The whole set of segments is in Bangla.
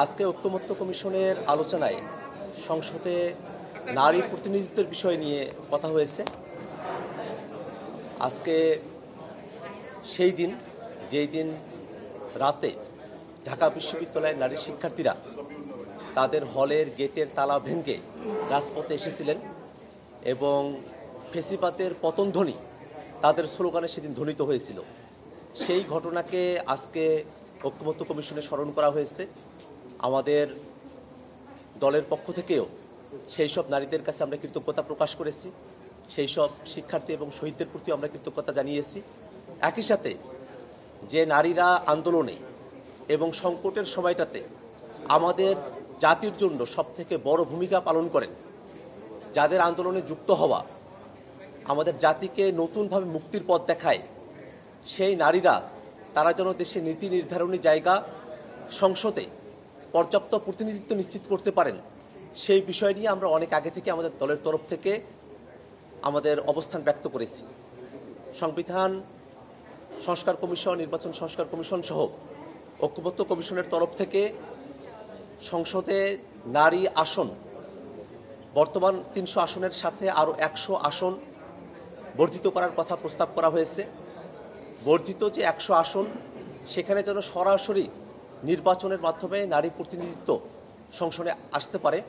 আজকে ঐক্যমত্য কমিশনের আলোচনায় সংসদে নারী প্রতিনিধিত্বের বিষয় নিয়ে কথা হয়েছে। আজকে সেই দিন যেই দিন রাতে ঢাকা বিশ্ববিদ্যালয়ের নারী শিক্ষার্থীরা তাদের হলের গেটের তালা ভেঙে রাজপথে এসেছিলেন এবং ফেসিবাদের পতনধ্বনি তাদের স্লোগানে সেদিন ধ্বনিত হয়েছিল। সেই ঘটনাকে আজকে ঐক্যমত্য কমিশনে স্মরণ করা হয়েছে। আমাদের দলের পক্ষ থেকেও সেই সব নারীদের কাছে আমরা কৃতজ্ঞতা প্রকাশ করেছি, সেই সব শিক্ষার্থী এবং শহীদদের প্রতি আমরা কৃতজ্ঞতা জানিয়েছি। একই সাথে যে নারীরা আন্দোলনে এবং সংকটের সময়টাতে আমাদের জাতির জন্য সবথেকে বড় ভূমিকা পালন করেন, যাদের আন্দোলনে যুক্ত হওয়া আমাদের জাতিকে নতুনভাবে মুক্তির পথ দেখায়, সেই নারীরা তারা যেন দেশের নীতি নির্ধারণী জায়গা সংসদে পর্যাপ্ত প্রতিনিধিত্ব নিশ্চিত করতে পারেন, সেই বিষয় নিয়ে আমরা অনেক আগে থেকে আমাদের দলের তরফ থেকে আমাদের অবস্থান ব্যক্ত করেছি। সংবিধান সংস্কার কমিশন, নির্বাচন সংস্কার কমিশন সহ ঐক্যমত্য কমিশনের তরফ থেকে সংসদে নারী আসন বর্তমান 300 আসনের সাথে আরও 100 আসন বর্ধিত করার কথা প্রস্তাব করা হয়েছে। বর্ধিত যে 100 আসন, সেখানে যেন সরাসরি নির্বাচনের মাধ্যমে নারী প্রতিনিধিত্ব সংসদে আসতে পারে,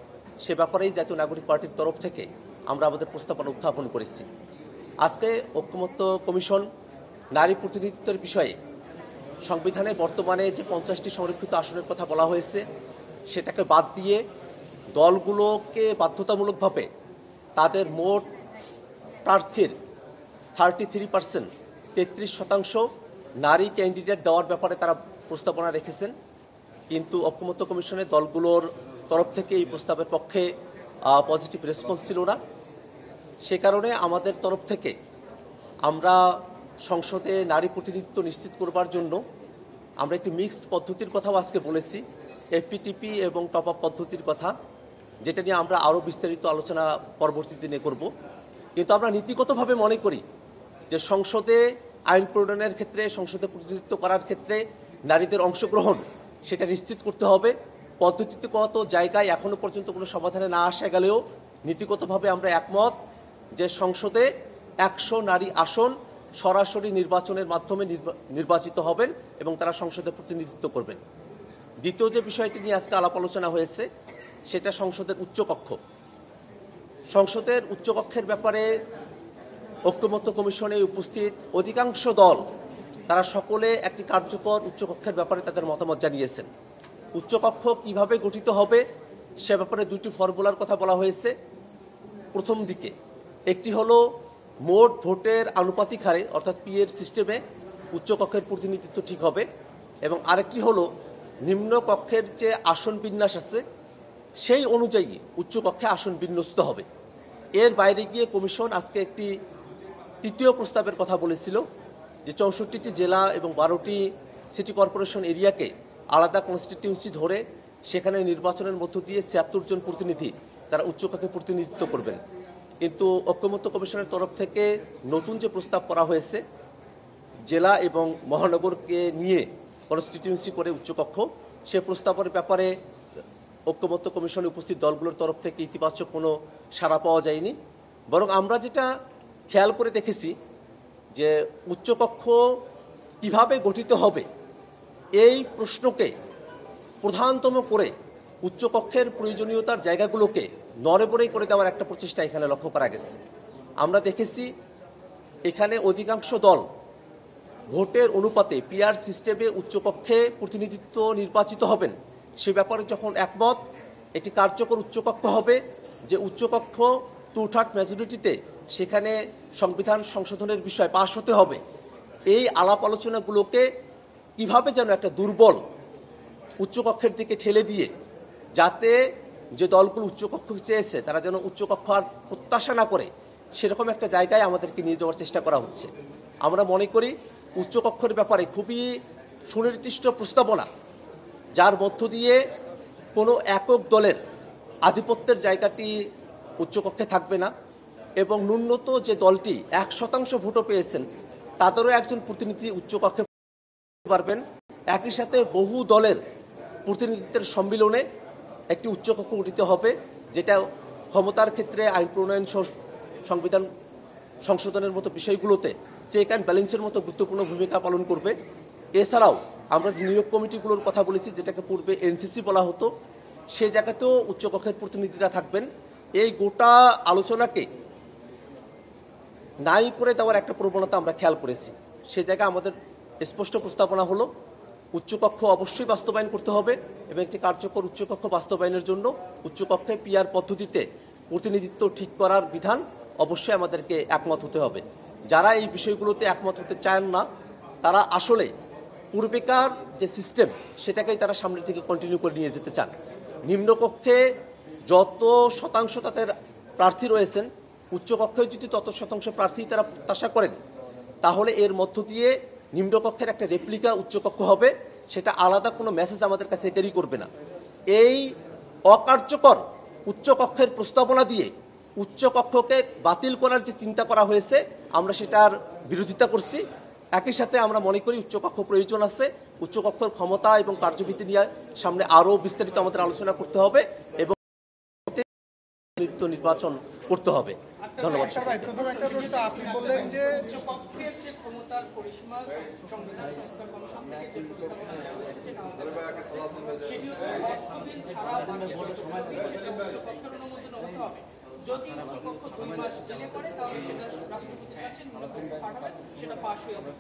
সে ব্যাপারেই জাতীয় নাগরিক পার্টির তরফ থেকে আমরা আমাদের প্রস্তাবনা উত্থাপন করেছি। আজকে ঐক্যমত্য কমিশন নারী প্রতিনিধিত্বের বিষয়ে সংবিধানে বর্তমানে যে 50টি সংরক্ষিত আসনের কথা বলা হয়েছে, সেটাকে বাদ দিয়ে দলগুলোকে বাধ্যতামূলকভাবে তাদের মোট প্রার্থীর 33% 33% নারী ক্যান্ডিডেট দেওয়ার ব্যাপারে তারা প্রস্তাবনা রেখেছেন। কিন্তু ঐক্যমত্য কমিশনের দলগুলোর তরফ থেকে এই প্রস্তাবের পক্ষে পজিটিভ রেসপন্স ছিল না। সে কারণে আমাদের তরফ থেকে আমরা সংসদে নারী প্রতিনিধিত্ব নিশ্চিত করবার জন্য আমরা একটি মিক্সড পদ্ধতির কথাও আজকে বলেছি, এফপিটিপি এবং টপ আপ পদ্ধতির কথা, যেটা নিয়ে আমরা আরও বিস্তারিত আলোচনা পরবর্তী দিনে করব। কিন্তু আমরা নীতিগতভাবে মনে করি যে সংসদে আইন প্রণয়নের ক্ষেত্রে, সংসদে প্রতিনিধিত্ব করার ক্ষেত্রে নারীদের অংশগ্রহণ সেটা নিশ্চিত করতে হবে। পদ্ধতিগত জায়গায় এখনও পর্যন্ত কোনো সমাধানে না আসা গেলেও নীতিগতভাবে আমরা একমত যে সংসদে 100 নারী আসন সরাসরি নির্বাচনের মাধ্যমে নির্বাচিত হবেন এবং তারা সংসদে প্রতিনিধিত্ব করবেন। দ্বিতীয় যে বিষয়টি নিয়ে আজকে আলাপ আলোচনা হয়েছে, সেটা সংসদের উচ্চকক্ষ। সংসদের উচ্চকক্ষের ব্যাপারে ঐক্যমত্য কমিশনে উপস্থিত অধিকাংশ দল তারা সকলে একটি কার্যকর উচ্চকক্ষের ব্যাপারে তাদের মতামত জানিয়েছেন। উচ্চকক্ষ কিভাবে গঠিত হবে সে ব্যাপারে দুটি ফর্মুলার কথা বলা হয়েছে। প্রথম দিকে একটি হলো মোট ভোটের আনুপাতিক হারে, অর্থাৎ পিএর সিস্টেমে উচ্চকক্ষের প্রতিনিধিত্ব ঠিক হবে, এবং আরেকটি হলো নিম্নকক্ষের যে আসন বিন্যাস আছে সেই অনুযায়ী উচ্চকক্ষে আসন বিন্যস্ত হবে। এর বাইরে গিয়ে কমিশন আজকে একটি তৃতীয় প্রস্তাবের কথা বলেছিল, যে 64টি জেলা এবং 12টি সিটি কর্পোরেশন এরিয়াকে আলাদা কনস্টিটিউয়েন্সি ধরে সেখানে নির্বাচনের মধ্য দিয়ে 76 জন প্রতিনিধি তারা উচ্চকক্ষে প্রতিনিধিত্ব করবেন। কিন্তু ঐক্যমত্য কমিশনের তরফ থেকে নতুন যে প্রস্তাব করা হয়েছে, জেলা এবং মহানগরকে নিয়ে কনস্টিটিউয়েন্সি করে উচ্চকক্ষ, সে প্রস্তাবের ব্যাপারে ঐক্যমত্য কমিশনে উপস্থিত দলগুলোর তরফ থেকে ইতিবাচক কোনো সাড়া পাওয়া যায়নি। বরং আমরা যেটা খেয়াল করে দেখেছি যে উচ্চকক্ষ কিভাবে গঠিত হবে এই প্রশ্নকে প্রধানতম করে উচ্চকক্ষের প্রয়োজনীয়তার জায়গাগুলোকে নড়েবড়ে করে দেওয়ার একটা প্রচেষ্টা এখানে লক্ষ্য করা গেছে। আমরা দেখেছি এখানে অধিকাংশ দল ভোটের অনুপাতে পিআর সিস্টেমে উচ্চকক্ষে প্রতিনিধিত্ব নির্বাচিত হবেন সে ব্যাপারে যখন একমত, এটি কার্যকর উচ্চকক্ষ হবে, যে উচ্চকক্ষ 2/3 মেজরিটিতে সেখানে সংবিধান সংশোধনের বিষয় পাশ হতে হবে, এই আলাপ আলোচনাগুলোকে কিভাবে যেন একটা দুর্বল উচ্চকক্ষের দিকে ঠেলে দিয়ে, যাতে যে দলগুলো উচ্চকক্ষ চেয়েছে তারা যেন উচ্চকক্ষ আর প্রত্যাশা না করে, সেরকম একটা জায়গায় আমাদেরকে নিয়ে যাওয়ার চেষ্টা করা হচ্ছে। আমরা মনে করি উচ্চকক্ষের ব্যাপারে খুবই সুনির্দিষ্ট প্রস্তাবনা, যার মধ্য দিয়ে কোনো একক দলের আধিপত্যের জায়গাটি উচ্চকক্ষে থাকবে না, এবং ন্যূনত যে দলটি 1% ভোটও পেয়েছেন তাদেরও একজন প্রতিনিধি উচ্চকক্ষে পারবেন। একই সাথে বহু দলের প্রতিনিধিত্বের সম্মিলনে একটি উচ্চকক্ষ গঠিত হবে, যেটা ক্ষমতার ক্ষেত্রে আইন প্রণয়ন, সংবিধান সংশোধনের মতো বিষয়গুলোতে চেক অ্যান্ড ব্যালেন্সের মতো গুরুত্বপূর্ণ ভূমিকা পালন করবে। এছাড়াও আমরা যে নিয়োগ কমিটিগুলোর কথা বলেছি, যেটাকে পূর্বে এনসিসি বলা হতো, সে জায়গাতেও উচ্চকক্ষের প্রতিনিধিরা থাকবেন। এই গোটা আলোচনাকে নাই করে দেওয়ার একটা প্রবণতা আমরা খেয়াল করেছি। সে জায়গায় আমাদের স্পষ্ট প্রস্তাবনা হলো উচ্চকক্ষ অবশ্যই বাস্তবায়ন করতে হবে এবং একটি কার্যকর উচ্চকক্ষ বাস্তবায়নের জন্য উচ্চকক্ষে পিআর পদ্ধতিতে প্রতিনিধিত্ব ঠিক করার বিধান অবশ্যই আমাদেরকে একমত হতে হবে। যারা এই বিষয়গুলোতে একমত হতে চান না, তারা আসলে পূর্বেকার যে সিস্টেম সেটাকেই তারা সামনের দিকে কন্টিনিউ করে নিয়ে যেতে চান। নিম্নকক্ষে যত শতাংশ তাদের প্রার্থী রয়েছেন, উচ্চকক্ষে যদি তত শতাংশ প্রার্থী তারা প্রত্যাশা করেন, তাহলে এর মধ্য দিয়ে নিম্নকক্ষের একটা রেপ্লিকা উচ্চকক্ষ হবে, সেটা আলাদা কোনো মেসেজ আমাদের কাছে ক্যারি করবে না। এই অকার্যকর উচ্চকক্ষের প্রস্তাবনা দিয়ে উচ্চকক্ষকে বাতিল করার যে চিন্তা করা হয়েছে, আমরা সেটার বিরোধিতা করছি। একই সাথে আমরা মনে করি উচ্চকক্ষ প্রয়োজন আছে। উচ্চকক্ষের ক্ষমতা এবং কার্যবিধি নিয়ে সামনে আরও বিস্তারিত আমাদের আলোচনা করতে হবে এবং নির্বাচন করতে হবে। ধন্যবাদ। প্রথম একটা প্রশ্ন, আপনি বললেন যে উচ্চকক্ষের যে ক্ষমতার পরিসীমা সংবিধান সংস্কার কমিশন থেকে যে প্রস্তাবনা দেওয়া হয়েছে, সেটি হচ্ছে অর্থবিল ছাড়া বাকি সেটা উচ্চকক্ষের অনুমোদন হতে হবে। যদি উচ্চকক্ষ 2 মাস ডিলে করে, তাহলে সেটা রাষ্ট্রপতির কাছে পাঠাবে, সেটা পাশ হয়ে যাবে।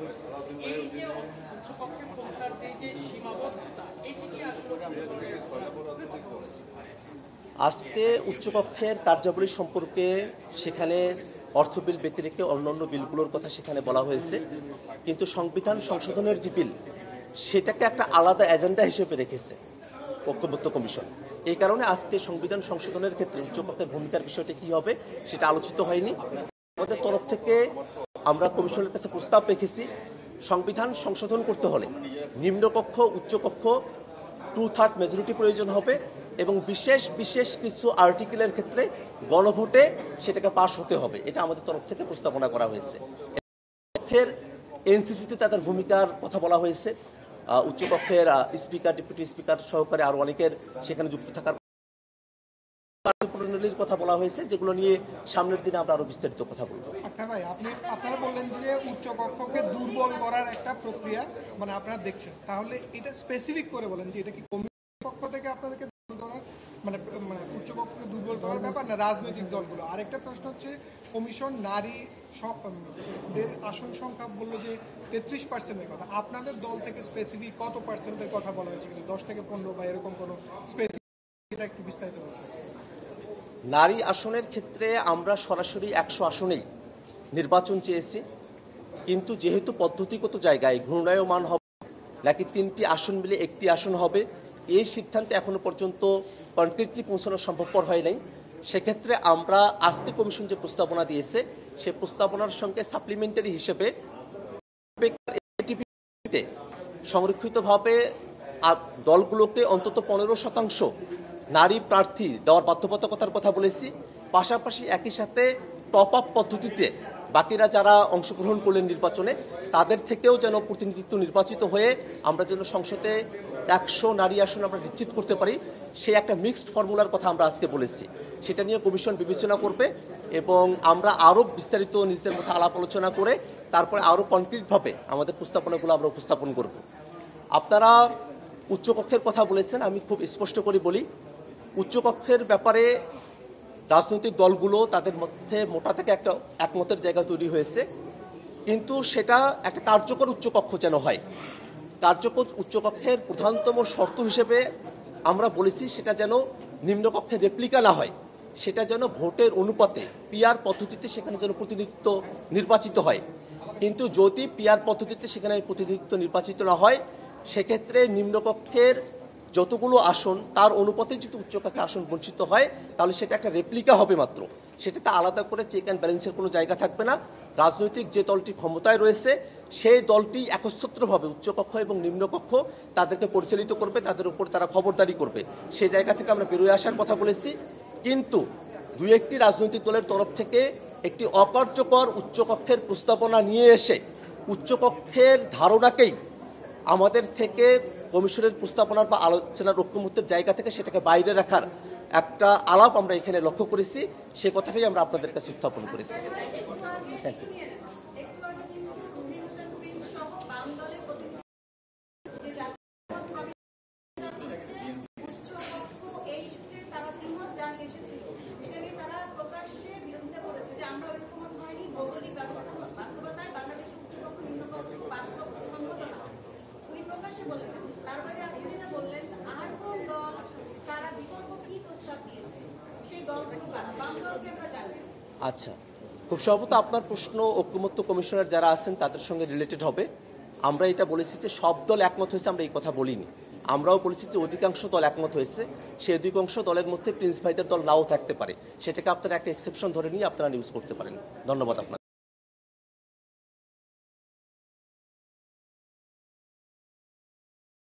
এই যে উচ্চকক্ষের ক্ষমতার যে সীমাবদ্ধতা, এটি কি আসলে আজকে উচ্চকক্ষের কার্যাবলী সম্পর্কে সেখানে অর্থ বিল ব্যতিরেকে অন্যান্য বিলগুলোর কথা সেখানে বলা হয়েছে, কিন্তু সংবিধান সংশোধনের যে বিল, সেটাকে একটা আলাদা এজেন্ডা হিসেবে রেখেছে ঐক্যমত্য কমিশন। এই কারণে আজকে সংবিধান সংশোধনের ক্ষেত্রে উচ্চকক্ষের ভূমিকার বিষয়টা কী হবে সেটা আলোচিত হয়নি। আমাদের তরফ থেকে আমরা কমিশনের কাছে প্রস্তাব রেখেছি, সংবিধান সংশোধন করতে হলে নিম্নকক্ষ উচ্চকক্ষ 2/3 মেজরিটি প্রয়োজন হবে এবং বিশেষ বিশেষ কিছু আর্টিকেলের ক্ষেত্রে গণভোটে সেটাকে পাশ হতে হবে। এটা আমাদের তরফ থেকে প্রস্তাবনা করা হয়েছে। উচ্চকক্ষের এনসিসিতে তাদের ভূমিকার কথা বলা হয়েছে, উচ্চকক্ষের স্পিকার, ডেপুটি স্পিকার সহকারে আরও অনেকের সেখানে যুক্ত থাকার প্রণালীর কথা বলা হয়েছে, যেগুলো নিয়ে সামনের দিনে আমরা আরো বিস্তারিত কথা বলবো। আচ্ছা ভাই, আপনারা বললেন যে উচ্চকক্ষকে দুর্বল করার একটা প্রক্রিয়া মানে আপনারা দেখছেন, তাহলে এটা স্পেসিফিক করে বলেন যে এটা কি কমিশনের পক্ষ থেকে আপনাদেরকে মানে উচ্চকক্ষকে দুর্বল করার ব্যাপার না রাজনৈতিক দলগুলো? আরেকটা প্রশ্ন হচ্ছে, কমিশন নারী আসন সংখ্যা বললো যে 33%-এর কথা, আপনাদের দল থেকে স্পেসিফিক কত পার্সেন্টের কথা বলা হয়েছে, 10 থেকে 15 বা এরকম কোনো স্পেসিফিক, এটা একটু বিস্তারিত বলুন। নারী আসনের ক্ষেত্রে আমরা সরাসরি 100 আসনেই নির্বাচন চেয়েছি, কিন্তু যেহেতু পদ্ধতিগত জায়গায় ঘূর্ণায়মান হবে নাকি 3টি আসন মিলে একটি আসন হবে, এই সিদ্ধান্তে এখনো পর্যন্ত কনক্রিটলি পৌঁছানো সম্ভবপর হয় নাই। সেক্ষেত্রে আমরা আজকে কমিশন যে প্রস্তাবনা দিয়েছে, সে প্রস্তাবনার সঙ্গে সাপ্লিমেন্টারি হিসেবে সংরক্ষিতভাবে দলগুলোকে অন্তত 15% নারী প্রার্থী দেওয়ার বাধ্যবাধকতার কথা বলেছি। পাশাপাশি একই সাথে টপ আপ পদ্ধতিতে বাকিরা যারা অংশগ্রহণ করলেন নির্বাচনে, তাদের থেকেও যেন প্রতিনিধিত্ব নির্বাচিত হয়ে আমরা যেন সংসদে 100 নারী আসন আমরা নিশ্চিত করতে পারি, সেই একটা মিক্সড ফর্মুলার কথা আমরা আজকে বলেছি। সেটা নিয়ে কমিশন বিবেচনা করবে এবং আমরা আরও বিস্তারিত নিজেদের মধ্যে আলাপ আলোচনা করে তারপরে আরও কনক্রিটভাবে আমাদের প্রস্তাবনাগুলো আমরা উপস্থাপন করব। আপনারা উচ্চকক্ষের কথা বলেছেন, আমি খুব স্পষ্ট করে বলি, উচ্চকক্ষের ব্যাপারে রাজনৈতিক দলগুলো তাদের মধ্যে মোটা থেকে একটা একমতের জায়গা তৈরি হয়েছে, কিন্তু সেটা একটা কার্যকর উচ্চকক্ষ যেন হয়। কার্যকর উচ্চকক্ষের প্রধানতম শর্ত হিসেবে আমরা বলেছি সেটা যেন নিম্নকক্ষের রেপ্লিকা না হয়, সেটা যেন ভোটের অনুপাতে পিআর পদ্ধতিতে সেখানে যেন প্রতিনিধিত্ব নির্বাচিত হয়। কিন্তু যদি পিআর পদ্ধতিতে সেখানে প্রতিনিধিত্ব নির্বাচিত না হয়, সেক্ষেত্রে নিম্নকক্ষের যতগুলো আসন তার অনুপাতে যদি উচ্চকক্ষে আসন বঞ্চিত হয়, তাহলে সেটা একটা রেপ্লিকা হবে মাত্র। সেটাতে আলাদা করে চেক অ্যান্ড ব্যালেন্সের কোনো জায়গা থাকবে না। রাজনৈতিক যে দলটি ক্ষমতায় রয়েছে, সেই দলটি একচ্ছত্রভাবে উচ্চকক্ষ এবং নিম্নকক্ষ তাদেরকে পরিচালিত করবে, তাদের উপর তারা খবরদারি করবে। সেই জায়গা থেকে আমরা বেরোয় আসার কথা বলেছি, কিন্তু 2-1টি রাজনৈতিক দলের তরফ থেকে একটি অকার্যকর উচ্চকক্ষের প্রস্তাবনা নিয়ে এসে উচ্চকক্ষের ধারণাকেই আমাদের থেকে কমিশনের প্রস্তাবনার বা আলোচনার ঐক্যমত্যের জায়গা থেকে সেটাকে বাইরে রাখার একটা আলাপ আমরা এখানে লক্ষ্য করেছি, সে কথাটাই আমরা আপনাদের কাছে উত্থাপন করেছি। Thank you. আচ্ছা, খুব সম্ভবত আপনার প্রশ্ন ঐক্যমত্য কমিশনার যারা আছেন তাদের সঙ্গে রিলেটেড হবে। আমরা এটা বলেছি যে সব দল একমত হয়েছে, আমরা এই কথা বলিনি। আমরাও বলেছি যে অধিকাংশ দল একমত হয়েছে, সেই অধিকাংশ দলের মধ্যে প্রিন্স ভাইদের দল নাও থাকতে পারে, সেটাকে আপনারা একটা এক্সেপশন ধরে নিয়ে আপনারা নিউজ করতে পারেন। ধন্যবাদ আপনাকে।